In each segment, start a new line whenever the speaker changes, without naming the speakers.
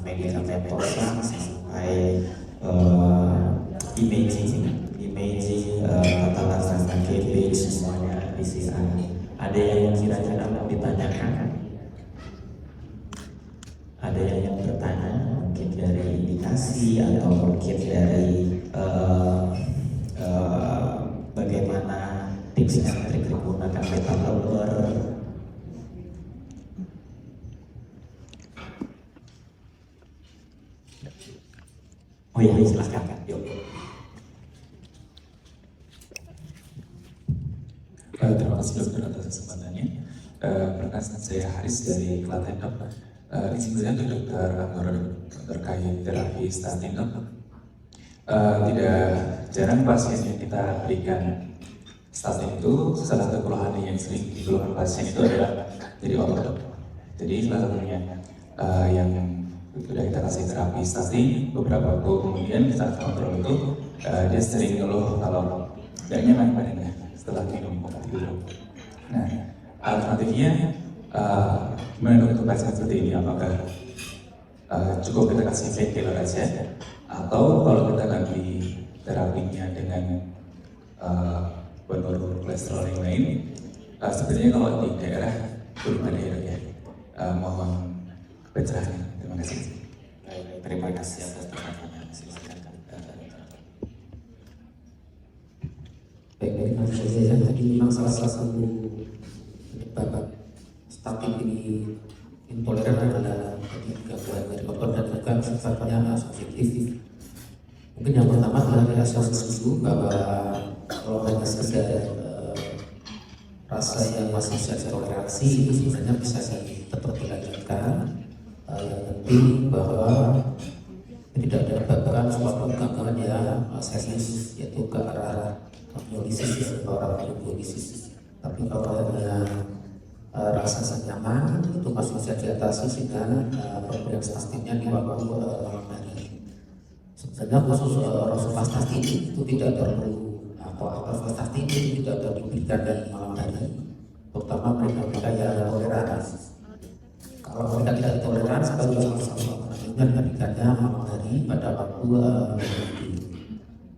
medikamentosa sampai imaging tata laksana KB semuanya PCR. Ada yang kira-kira mau ditanyakan? Ada yang bertanya mungkin dari indikasi atau mungkin dari bagaimana tips dan trik menggunakan beta blocker? Oh iya, silahkan. Yuk.
Terima kasih dokter atas kesempatannya. Perkenalkan saya Haris dari Klaten dok. Izin bertanya untuk dokter Anwar terkait terapi statin dok. Tidak jarang pasien yang kita berikan statin itu salah satu keluhan yang sering dikeluhkan pasien itu adalah jadi otot dok. Jadi salah satunya yang sudah kita kasih terapi statin beberapa waktu kemudian kita kontrol itu dia sering ngeluh kalau tidak nyaman badannya setelah minum obat itu. Nah, alternatifnya gimana untuk pasien seperti ini? Apakah cukup kita kasih painkiller aja, atau kalau kita ganti terapinya dengan penurun kolesterol yang lain? Sebenarnya kalau di daerah belum ada ya. Mohon pencerahan. Terima kasih.
Terima kasih atas pertanyaannya. Silakan.
Baik, Mas Reza, tadi memang salah satu penyebab statin ini intoleran adalah gangguan dari otot dan juga sifatnya subjektif. Mungkin yang pertama adalah kita setuju bahwa kalau hanya sekedar rasa yang masih bisa ditoleransi itu sebenarnya bisa tetap dilanjutkan. Yang penting bahwa tidak menyebabkan suatu gangguan yang serius, yaitu ke arah polisis atau arah polisis. Tapi kalau hanya rasa nyaman itu masih bisa diatasi dengan pemberian statinnya di waktu malam hari. Sebenarnya khusus rosuvastatin itu tidak perlu, atau atorvastatin itu tidak perlu diberikan di malam hari, terutama mereka yang toleran. Kalau mereka tidak toleran, sekali sama-sama diberikannya malam hari pada waktu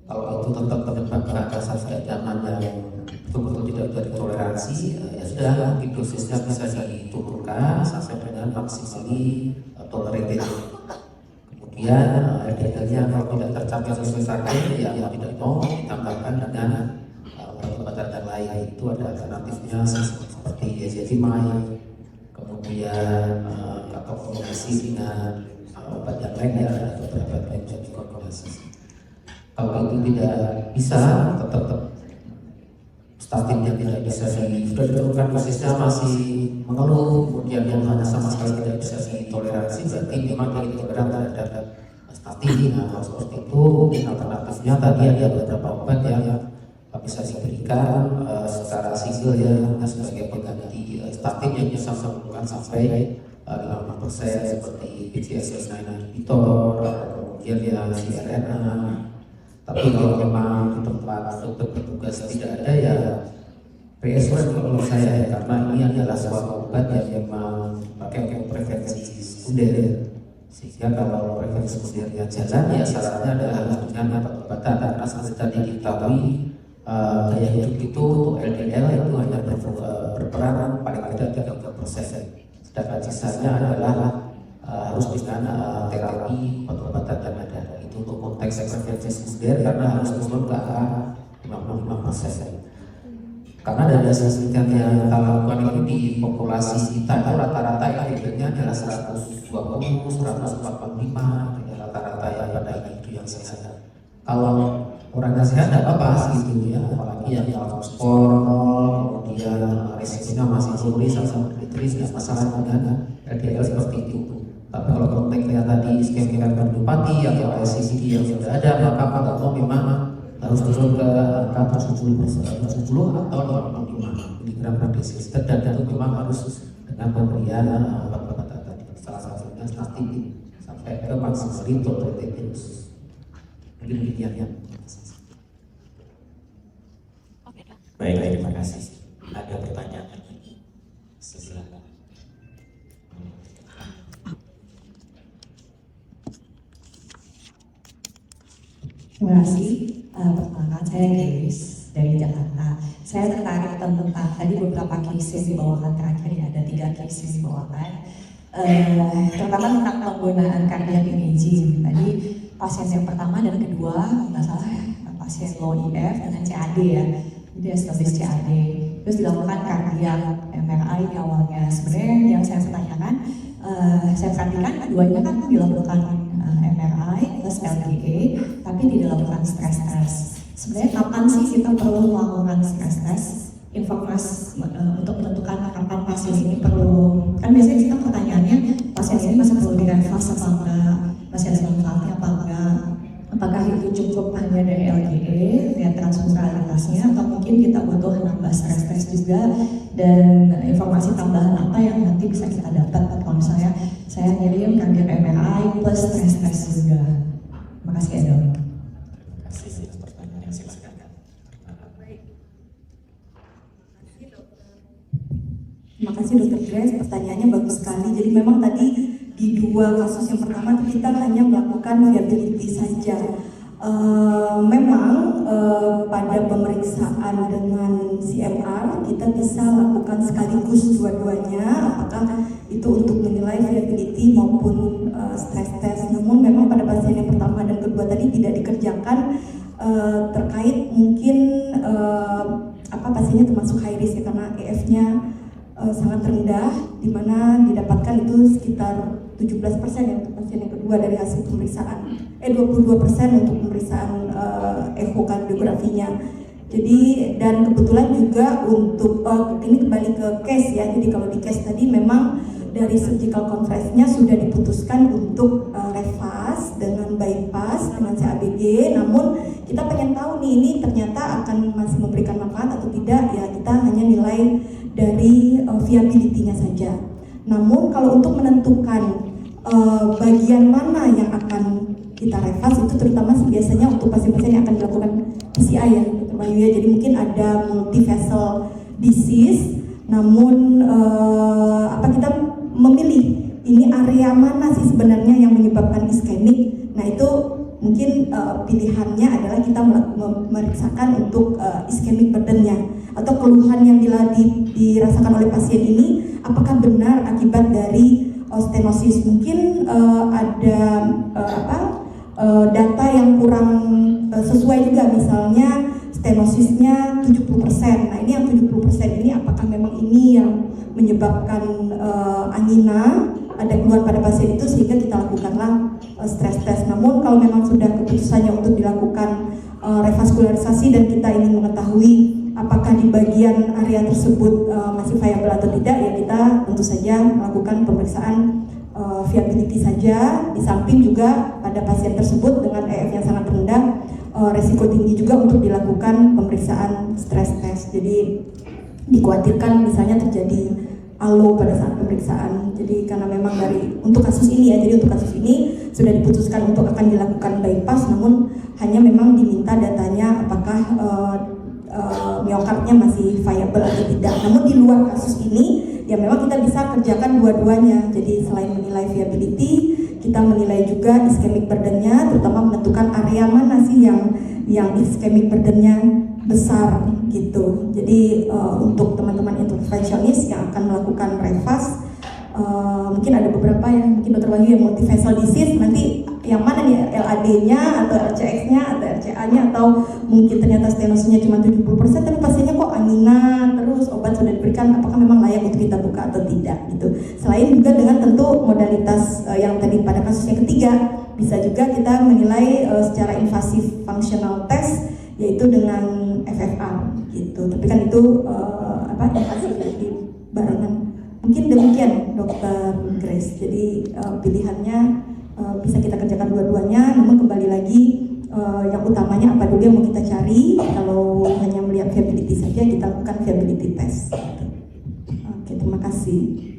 kalau itu tetap menyebabkan rasa tidak nyaman yang betul-betul tidak ditoleransi, ya sudah, mungkin dosisnya bisa diturunkan sampai dengan maksimali tolerated. Kemudian LDL-nya kalau tidak tercapai sesuai target, ya tidak mau ditambahkan dengan obat-obatan yang lain. Itu ada alternatifnya seperti ezetimibe, kemudian atau kombinasi dengan obat yang lain, ya ada beberapa yang bisa dikombinasi. Kalau itu tidak bisa, tetap statin yang tidak bisa sudah ditentukan dosisnya masih mengeluh, kemudian yang hanya sama sekali tidak bisa ditoleransi, berarti memang intoleran terhadap statin. Nah, seperti itu mungkin alternatifnya tadi ada beberapa obat yang bisa diberikan secara single ya, sebagai pengganti statin yang bisa menurunkan sampai 50% seperti PCSK9 inhibitor, kemudian ya CRNA. Tapi kalau memang di tempat dokter bertugas tidak ada, ya PSW menurut saya, karena ini adalah suatu obat yang memang pakai preferensi sekunder, sehingga kalau preferensi sekundernya jalan, ya syaratnya adalah dengan obat-obatan. Karena seperti tadi diketahui gaya hidup itu LDL itu hanya berperan paling tidak 3%, sedangkan sisanya adalah harus dengan terapi obat-obatan yang ada. Itu untuk konteks preferensi sekunder, karena harus turun ke arah 55%. Karena dari hasil penelitian yang kita lakukan ini di populasi kita itu rata-rata LDL-nya adalah 120, 145, rata-rata yang pada itu yang sehat. Kalau orang yang sehat tidak apa-apa gitu ya, apalagi yang skor 0, kemudian resikonya masih tinggi sama tidak masalah dengan LDL seperti itu. Tapi kalau konteksnya tadi skema kardiopati atau ICD yang sudah ada, maka pada waktu memang harus turun ke angka 70 atau 85 mg per desiliter, dan itu memang harus dengan pemberian obat-obatan tadi, salah satunya statin sampai ke maksimal tolerated dosis. Mungkin demikian ya.
Baik, terima kasih. Ada pertanyaan lagi? Silakan.
Terima kasih. Perkenalkan, saya Grace dari Jakarta. Saya tertarik tentang tadi beberapa case yang dibawakan terakhir, ya, ada 3 case yang dibawakan. Terutama tentang penggunaan cardiac imaging. Tadi pasien yang pertama dan kedua, nggak salah ya, pasien low EF dengan CAD ya, jadi established CAD. Terus dilakukan cardiac MRI di awalnya. Sebenarnya yang saya pertanyakan, saya perhatikan keduanya kan dilakukan MRI plus LGE, tapi tidak dilakukan stress test. Sebenarnya kapan sih kita perlu melakukan stress test? Informasi untuk menentukan kapan pasien ini perlu, kan biasanya kita pertanyaannya pasien ini masih perlu direfas apa enggak, masih ada manfaatnya apa enggak, apakah itu cukup hanya dari LGE, lihat transfusalitasnya, atau mungkin kita butuh nambah stress test juga, dan informasi tambahan apa yang nanti bisa kita dapat kalau misalnya saya ngirim cardiac MRI plus stress test juga. Terima kasih ya dok.
Terima kasih atas pertanyaan, silakan.
Terima kasih Dr. Grace, pertanyaannya bagus sekali. Jadi memang tadi di 2 kasus yang pertama kita hanya melakukan viability saja. Memang pada pemeriksaan dengan CMR kita bisa lakukan sekaligus dua-duanya, apakah itu untuk menilai viability maupun stress test. Namun memang pada pasien yang pertama dan kedua tadi tidak dikerjakan terkait mungkin pasiennya termasuk high risk ya, karena EF-nya sangat rendah, di mana didapatkan itu sekitar 17% ya untuk pasien yang kedua dari hasil pemeriksaan, 22% untuk pemeriksaan ekokardiografinya. Jadi dan kebetulan juga untuk ini kembali ke case ya. Jadi kalau di case tadi memang dari surgical conference-nya sudah diputuskan untuk refas dengan bypass dengan CABG. Namun kita pengen tahu nih ini ternyata akan masih memberikan manfaat atau tidak ya, kita hanya nilai dari viability-nya saja. Namun kalau untuk menentukan bagian mana yang akan kita refas itu terutama biasanya untuk pasien-pasien yang akan dilakukan PCI ya, Dr. Bayu ya. Jadi mungkin ada multivessel disease, namun kita memilih ini area mana sih sebenarnya yang menyebabkan iskemik. Nah itu mungkin pilihannya adalah kita memeriksakan untuk iskemik burden-nya atau keluhan yang dirasakan oleh pasien ini apakah benar akibat dari stenosis. Mungkin ada data yang kurang sesuai juga, misalnya stenosisnya 70%. Nah ini yang 70% ini apakah memang ini yang menyebabkan angina, ada keluhan pada pasien itu sehingga kita lakukanlah stress test. Namun kalau memang sudah keputusannya untuk dilakukan revaskularisasi dan kita ingin mengetahui apakah di bagian area tersebut masih viable atau tidak, ya kita tentu saja melakukan pemeriksaan viability saja. Di samping juga pada pasien tersebut dengan EF yang sangat rendah, resiko tinggi juga untuk dilakukan pemeriksaan stress test. Jadi dikhawatirkan misalnya terjadi alo pada saat pemeriksaan. Jadi karena memang untuk kasus ini ya, jadi untuk kasus ini sudah diputuskan untuk akan dilakukan bypass, namun hanya memang diminta datanya apakah miokardnya masih viable atau tidak. Namun di luar kasus ini ya memang kita bisa kerjakan dua-duanya. Jadi selain menilai viability, kita menilai juga ischemic burden-nya, terutama menentukan area mana sih yang ischemic burden-nya besar gitu. Jadi untuk teman-teman intervensionis yang akan melakukan refas, mungkin ada beberapa ya, mungkin Dr. Wahyu yang multivessel disease, nanti yang mana nih, LAD-nya atau RCX-nya atau RCA-nya, atau mungkin ternyata stenosisnya cuma 70%, tapi pasiennya kok angina terus, obat sudah diberikan, apakah memang layak untuk kita buka atau tidak gitu. Selain juga dengan tentu modalitas yang tadi pada kasus yang ketiga, bisa juga kita menilai secara invasif functional test, yaitu dengan FFR gitu. Tapi kan itu invasif di barengan. Mungkin demikian Dr. Grace. Jadi pilihannya bisa kita kerjakan dua-duanya, namun kembali lagi yang utamanya apa dulu yang mau kita cari. Kalau hanya melihat viability saja, kita lakukan viability test. Oke, terima kasih.